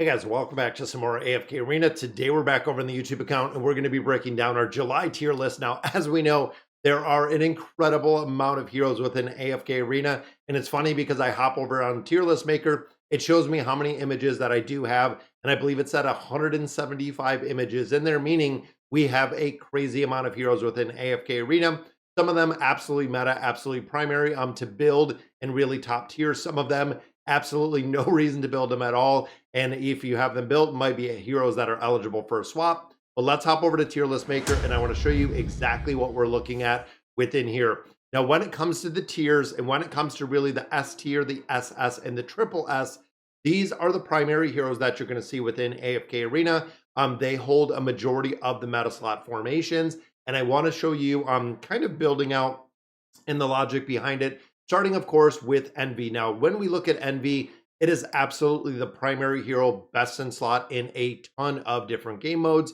Hey guys, welcome back to some more AFK Arena. Today we're back over in the YouTube account and we're going to be breaking down our July tier list. Now, as we know, there are an incredible amount of heroes within AFK Arena. And it's funny because I hop over on Tier List Maker. It shows me how many images that I do have. And I believe it's at 175 images in there, meaning we have a crazy amount of heroes within AFK Arena. Some of them absolutely meta, absolutely primary to build and really top tier. Some of them absolutely no reason to build them at all. And if you have them built, might be heroes that are eligible for a swap. But let's hop over to Tier List Maker and I want to show you exactly what we're looking at within here. Now, when it comes to the tiers and when it comes to really the S tier, the SS, and the triple S, these are the primary heroes that you're going to see within AFK Arena. They hold a majority of the meta slot formations. And I want to show you kind of building out and the logic behind it. Starting, of course, with Envy. Now, when we look at Envy, it is absolutely the primary hero, best in slot in a ton of different game modes.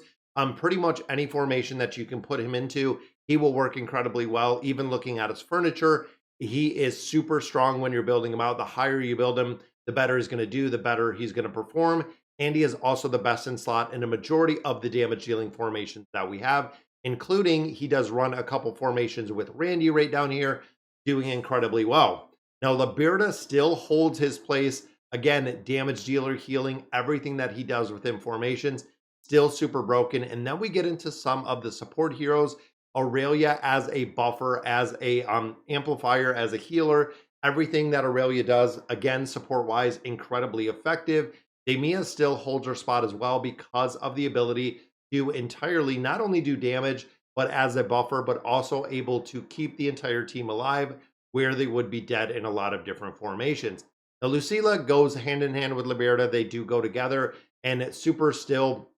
Pretty much any formation that you can put him into, he will work incredibly well. Even looking at his furniture, he is super strong when you're building him out. The higher you build him, the better he's going to do, the better he's going to perform. And he is also the best in slot in a majority of the damage dealing formations that we have, including he does run a couple formations with Randy right down here, doing incredibly well. Now, Liberta still holds his place. Again, damage dealer, healing, everything that he does within formations, still super broken. And then we get into some of the support heroes. Aurelia as a buffer, as a amplifier, as a healer. Everything that Aurelia does, again, support-wise, incredibly effective. Demia still holds her spot as well because of the ability to entirely not only do damage, but as a buffer, but also able to keep the entire team alive where they would be dead in a lot of different formations. Now, Lucilla goes hand in hand with Liberta. They do go together, and Super still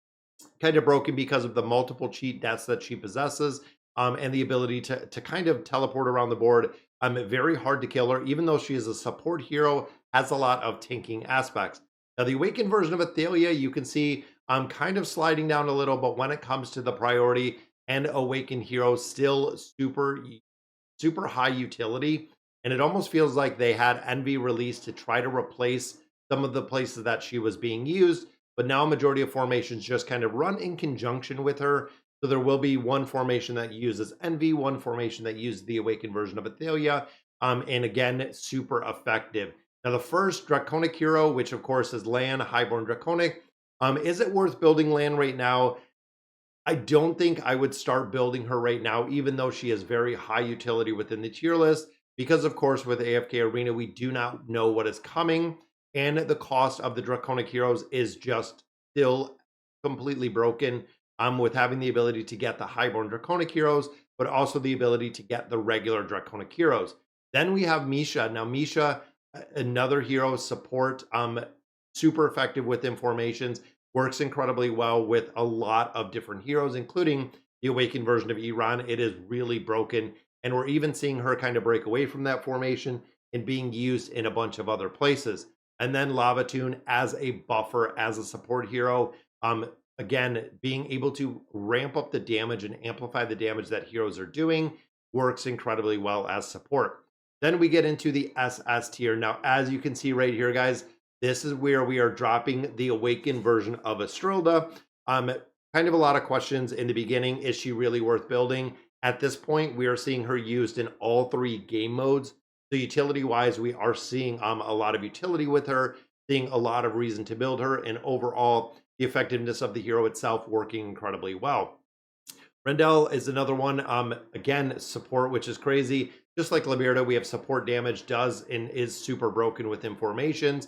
kind of broken because of the multiple cheat deaths that she possesses, and the ability to kind of teleport around the board. Very hard to kill her, even though she is a support hero, has a lot of tanking aspects. Now, the awakened version of Athalia, you can see kind of sliding down a little, but when it comes to the priority and awakened hero, still super high utility. And it almost feels like they had Envy released to try to replace some of the places that she was being used, but now a majority of formations just kind of run in conjunction with her. So there will be one formation that uses Envy, one formation that uses the awakened version of Athalia, and again, super effective. Now, the first Draconic hero, which of course is Lan, Highborn Draconic, is it worth building Lan right now? I don't think I would start building her right now, even though she has very high utility within the tier list, because of course with AFK Arena, we do not know what is coming, and the cost of the Draconic heroes is just still completely broken, with having the ability to get the Highborn Draconic heroes, but also the ability to get the regular Draconic heroes. Then we have Misha. Now, Misha, another hero support, super effective with formations. Works incredibly well with a lot of different heroes, including the awakened version of Iran. It is really broken, and we're even seeing her kind of break away from that formation and being used in a bunch of other places. And then Lavatoon as a buffer, as a support hero. Again, being able to ramp up the damage and amplify the damage that heroes are doing works incredibly well as support. Then we get into the SS tier. Now, as you can see right here, guys, this is where we are dropping the awakened version of Estrilda. Kind of a lot of questions in the beginning. Is she really worth building? At this point, we are seeing her used in all three game modes. So utility-wise, we are seeing a lot of utility with her, seeing a lot of reason to build her, and overall, the effectiveness of the hero itself working incredibly well. Rendell is another one. Again, support, which is crazy. Just like Liberta, we have support damage, does and is super broken with formations.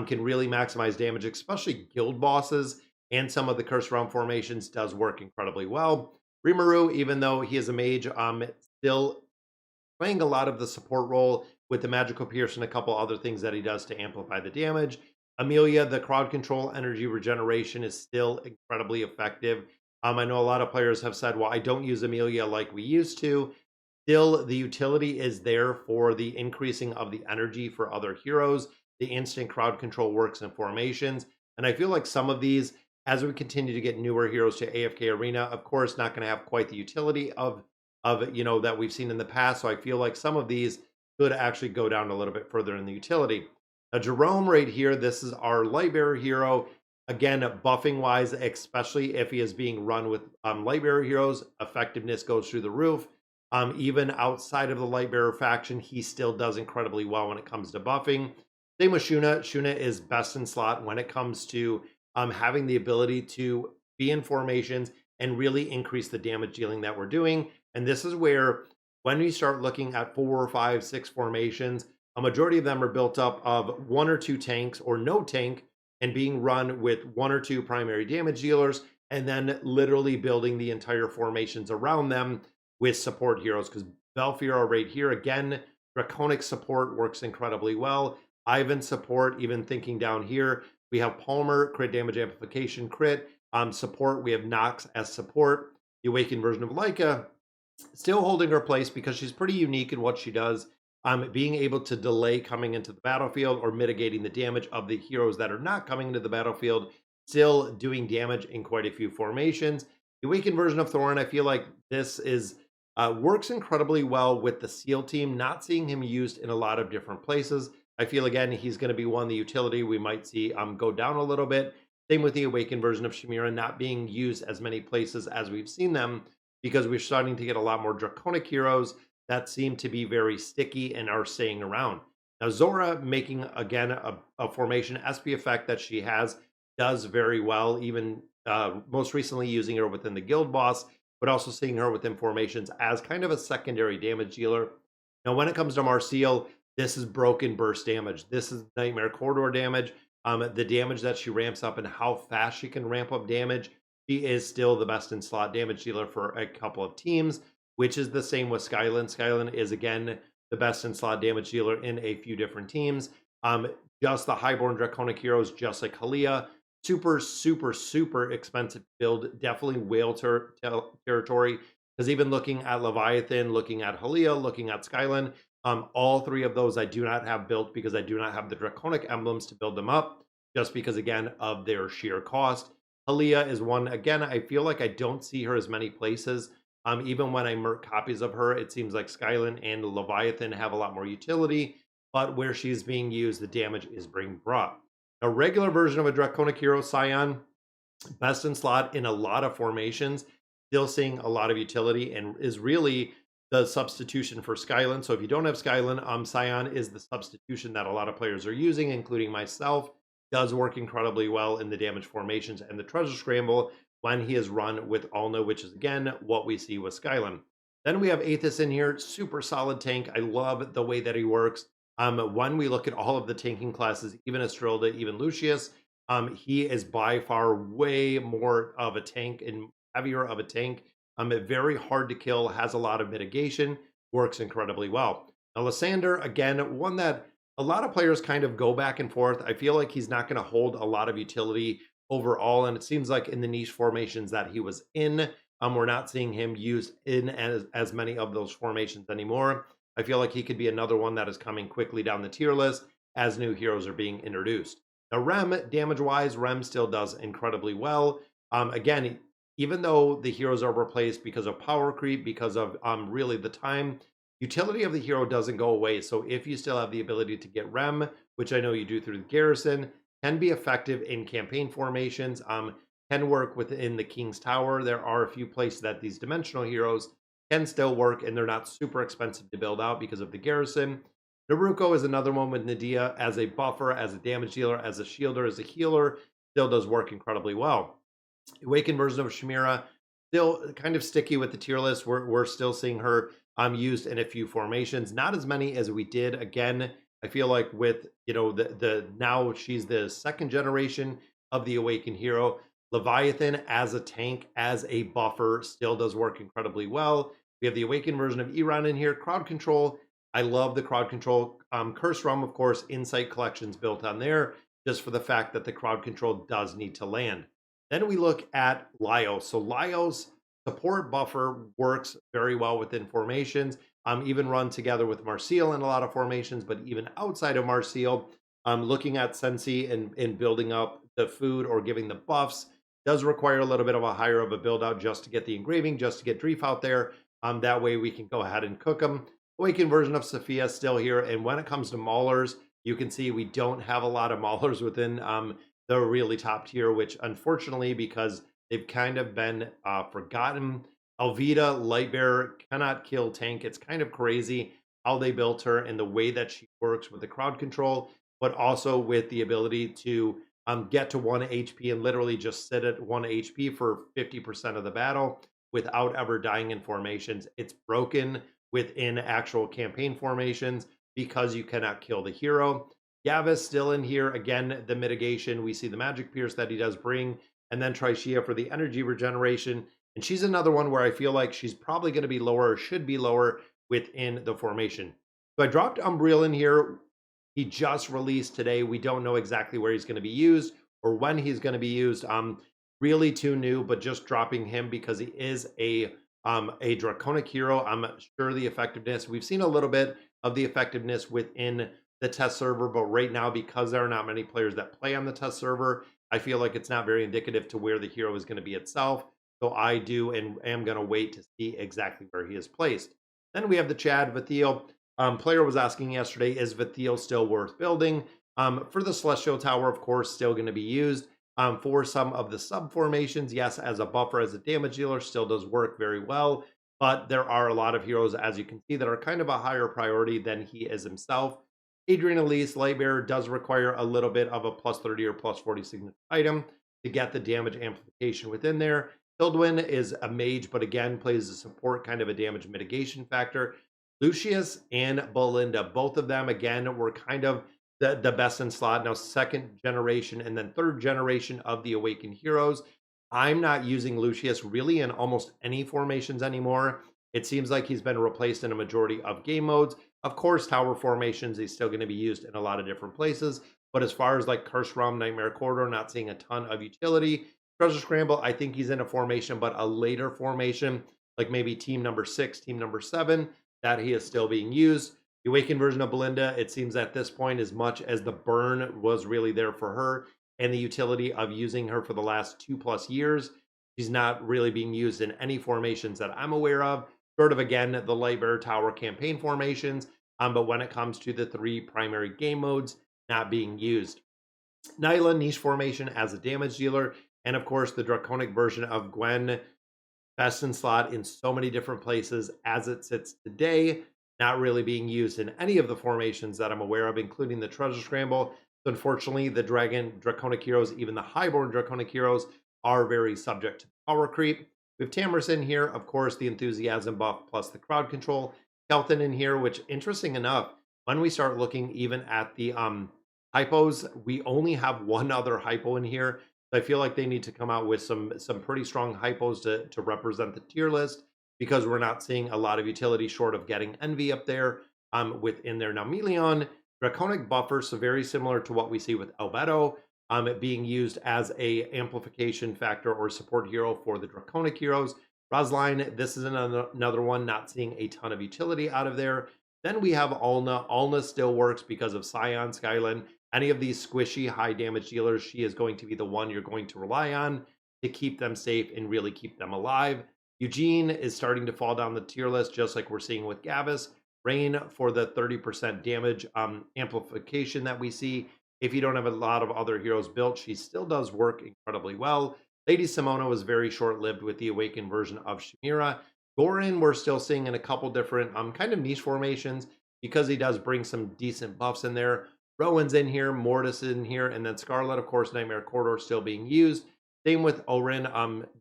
Can really maximize damage, especially guild bosses and some of the curse realm formations, does work incredibly well. Rimuru, even though he is a mage, still playing a lot of the support role with the magical pierce and a couple other things that he does to amplify the damage. Amelia, the crowd control energy regeneration is still incredibly effective. I know a lot of players have said, well, I don't use Amelia like we used to. Still, the utility is there for the increasing of the energy for other heroes. The instant crowd control works in formations. And I feel like some of these, as we continue to get newer heroes to AFK Arena, of course, not going to have quite the utility of that we've seen in the past. So I feel like some of these could actually go down a little bit further in the utility. Now, Jerome right here, this is our Lightbearer hero. Again, buffing wise, especially if he is being run with light bearer heroes, effectiveness goes through the roof. Even outside of the light bearer faction, he still does incredibly well when it comes to buffing. Same with Shuna. Shuna is best in slot when it comes to having the ability to be in formations and really increase the damage dealing that we're doing. And this is where, when we start looking at 4 or 5, 6 formations, a majority of them are built up of 1 or 2 tanks or no tank and being run with 1 or 2 primary damage dealers, and then literally building the entire formations around them with support heroes. Because Belfiora right here, again, Draconic support works incredibly well. Ivan support, even thinking down here, we have Palmer, crit damage amplification, crit. Support, we have Nox as support. The Awakened version of Leica, still holding her place because she's pretty unique in what she does. Being able to delay coming into the battlefield or mitigating the damage of the heroes that are not coming into the battlefield, still doing damage in quite a few formations. The Awakened version of Thorin, I feel like this is works incredibly well with the SEAL team, not seeing him used in a lot of different places. I feel, again, he's going to be one, the utility we might see go down a little bit. Same with the Awakened version of Shamira, not being used as many places as we've seen them, because we're starting to get a lot more Draconic heroes that seem to be very sticky and are staying around. Now, Zora making, again, a formation SP effect that she has does very well, even most recently using her within the guild boss, but also seeing her within formations as kind of a secondary damage dealer. Now, when it comes to Marcial, this is broken burst damage. This is nightmare corridor damage. The damage that she ramps up and how fast she can ramp up damage. She is still the best in slot damage dealer for a couple of teams, which is the same with Skylin. Skylin is, again, the best in slot damage dealer in a few different teams. Just the Highborn Draconic heroes, just like Halia, super, super, super expensive build. Definitely whale territory. Because even looking at Leviathan, looking at Halia, looking at Skylin, all 3 of those I do not have built because I do not have the Draconic emblems to build them up, just because, again, of their sheer cost. Halia is one, again, I feel like I don't see her as many places. Even when I merc copies of her, it seems like Skylin and Leviathan have a lot more utility, but where she's being used, the damage is being brought. A regular version of a Draconic hero, Scion, best in slot in a lot of formations, still seeing a lot of utility, and is really the substitution for Skylin. So if you don't have Skylin, Scion is the substitution that a lot of players are using, including myself. Does work incredibly well in the damage formations and the treasure scramble when he is run with Alna, which is, again, what we see with Skylin. Then we have Aethys in here, super solid tank. I love the way that he works. When we look at all of the tanking classes, even Estrilda, even Lucius, he is by far way more of a tank and heavier of a tank. Very hard to kill, has a lot of mitigation, works incredibly well. Now, Lysander, again, one that a lot of players kind of go back and forth. I feel like he's not going to hold a lot of utility overall, and it seems like in the niche formations that he was in, we're not seeing him used in as many of those formations anymore. I feel like he could be another one that is coming quickly down the tier list as new heroes are being introduced. Now, Rem, damage-wise, Rem still does incredibly well. Again, even though the heroes are replaced because of power creep, because of really the time, utility of the hero doesn't go away. So if you still have the ability to get Rem, which I know you do through the garrison, can be effective in campaign formations, can work within the King's Tower. There are a few places that these dimensional heroes can still work, and they're not super expensive to build out because of the garrison. Naruko is another one with Nadia as a buffer, as a damage dealer, as a shielder, as a healer, still does work incredibly well. Awakened version of Shamira, still kind of sticky with the tier list. We're still seeing her used in a few formations, not as many as we did. Again, I feel like with, you know, the now she's the 2nd generation of the Awakened hero. Leviathan as a tank, as a buffer, still does work incredibly well. We have the Awakened version of Iran in here. Crowd control, I love the crowd control. Curse Realm, of course, Insight collections built on there, just for the fact that the crowd control does need to land. Then we look at Laios. So Laios support buffer works very well within formations. Even run together with Marcial in a lot of formations, but even outside of Marcial, looking at Sensi and building up the food or giving the buffs does require a little bit of a higher of a build out just to get the engraving, just to get Dreef out there. That way we can go ahead and cook them. Awakened version of Sophia still here. And when it comes to Maulers, you can see we don't have a lot of Maulers within the really top tier, which unfortunately, because they've kind of been forgotten. Alvida, Lightbearer, cannot kill tank. It's kind of crazy how they built her and the way that she works with the crowd control, but also with the ability to get to 1 HP and literally just sit at 1 HP for 50% of the battle without ever dying in formations. It's broken within actual campaign formations because you cannot kill the hero. Yavis still in here. Again, the mitigation. We see the magic pierce that he does bring, and then Trishia for the energy regeneration. And she's another one where I feel like she's probably going to be lower or should be lower within the formation. So I dropped Umbriel in here. He just released today. We don't know exactly where he's going to be used or when he's going to be used. Really too new, but just dropping him because he is a draconic hero. I'm sure the effectiveness. We've seen a little bit of the effectiveness within the test server, but right now, because there are not many players that play on the test server, I feel like it's not very indicative to where the hero is going to be itself. So I do and am going to wait to see exactly where he is placed. Then we have the Chad Vathiel. Player was asking yesterday, is Vathiel still worth building? For the Celestial Tower, of course, still going to be used. For some of the sub formations, yes, as a buffer, as a damage dealer, still does work very well. But there are a lot of heroes, as you can see, that are kind of a higher priority than he is himself. Adrian Elise, Lightbearer, does require a little bit of a plus 30 or plus 40 signature item to get the damage amplification within there. Hildwyn is a mage, but again, plays a support, kind of a damage mitigation factor. Lucius and Belinda, both of them, again, were kind of the best in slot. Now, second generation and then third generation of the Awakened Heroes. I'm not using Lucius really in almost any formations anymore. It seems like he's been replaced in a majority of game modes. Of course, tower formations, he's still going to be used in a lot of different places. But as far as like Curse Realm, Nightmare Corridor, not seeing a ton of utility. Treasure Scramble, I think he's in a formation, but a later formation, like maybe team number 6, team number 7, that he is still being used. The Awakened version of Belinda, it seems at this point, as much as the burn was really there for her and the utility of using her for the last 2+ years, she's not really being used in any formations that I'm aware of. Sort of, again, the Lightbearer Tower campaign formations, but when it comes to the 3 primary game modes, not being used. Nyla, niche formation as a damage dealer, and of course, the Draconic version of Gwen, best in slot in so many different places as it sits today, not really being used in any of the formations that I'm aware of, including the Treasure Scramble. So unfortunately, the Draconic heroes, even the Highborn Draconic heroes, are very subject to power creep. We have Tamris in here, of course, the Enthusiasm buff plus the crowd control. Kelton in here, which, interesting enough, when we start looking even at the hypos, we only have one other hypo in here. I feel like they need to come out with some pretty strong hypos to represent the tier list, because we're not seeing a lot of utility short of getting Envy up there within there. Now, Melion, Draconic buffer, so very similar to what we see with Albedo, it being used as a amplification factor or support hero for the Draconic heroes. Rosline, this is another one not seeing a ton of utility out of there. Then we have Alna. Alna still works because of Scion, Skylin. Any of these squishy high damage dealers, she is going to be the one you're going to rely on to keep them safe and really keep them alive. Eugene is starting to fall down the tier list, just like we're seeing with Gavis. Rain for the 30% damage amplification that we see. If you don't have a lot of other heroes built, she still does work incredibly well. Lady Simona was very short-lived with the Awakened version of Shamira. Gorin, we're still seeing in a couple different kind of niche formations because he does bring some decent buffs in there. Rowan's in here, Mortis in here, and then Scarlet, of course, Nightmare Corridor still being used. Same with Orin,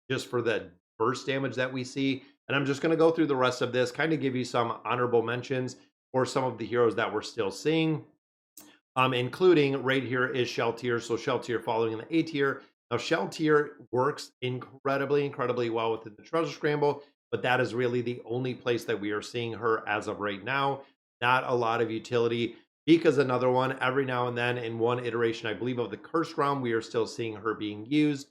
just for the burst damage that we see. And I'm just going to go through the rest of this, kind of give you some honorable mentions for some of the heroes that we're still seeing. Including right here is Shell Tier. So Shell Tier following in the A tier. Now, Shell Tier works incredibly well within the Treasure Scramble, but that is really the only place that we are seeing her as of right now. Not a lot of utility. Vika's another one. Every now and then in one iteration, I believe, of the Curse Realm, we are still seeing her being used.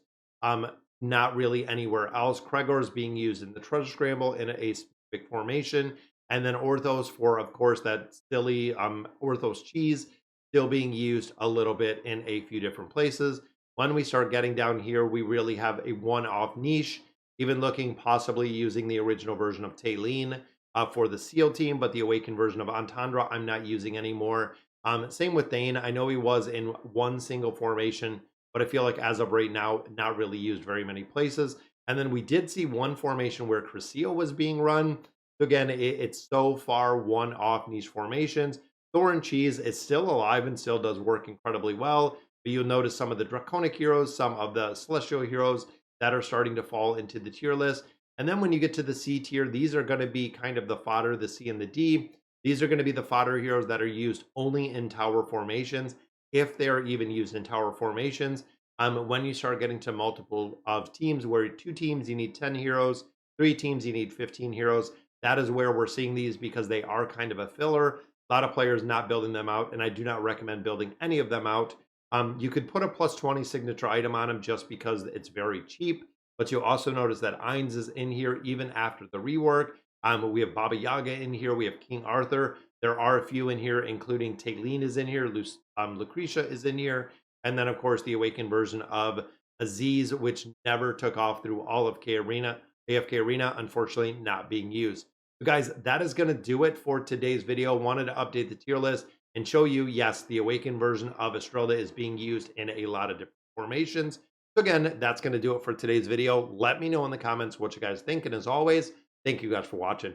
Not really anywhere else. Kregor's being used in the Treasure Scramble in a specific formation. And then Orthos for, of course, that silly Orthos cheese still being used a little bit in a few different places. When we start getting down here, we really have a one-off niche, even looking possibly using the original version of Taylene for the SEAL team, but the Awakened version of Entendre I'm not using anymore. Same with Thane. I know he was in one single formation but I feel like as of right now, not really used very many places. And then we did see one formation where Crescio was being run. So again, it's so far one-off niche formations. Thorn Cheese is still alive and still does work incredibly well. But you'll notice some of the Draconic heroes, some of the Celestial heroes that are starting to fall into the tier list. And then when you get to the C tier, these are going to be kind of the fodder, the C and the D. These are going to be the fodder heroes that are used only in tower formations, if they are even used in tower formations. When you start getting to multiple of teams, where 2 teams you need 10 heroes, 3 teams you need 15 heroes, that is where we're seeing these because they are kind of a filler. A lot of players not building them out, and I do not recommend building any of them out. You could put a plus 20 signature item on them just because it's very cheap, but you'll also notice that Ainz is in here even after the rework. We have Baba Yaga in here. We have King Arthur. There are a few in here, including Taylene is in here. Lucretia is in here. And then, of course, the awakened version of Aziz, which never took off through all of AFK Arena, unfortunately not being used. So guys, that is going to do it for today's video. Wanted to update the tier list and show you, yes, the awakened version of Estrella is being used in a lot of different formations. So again, that's going to do it for today's video. Let me know in the comments what you guys think. And as always, thank you guys for watching.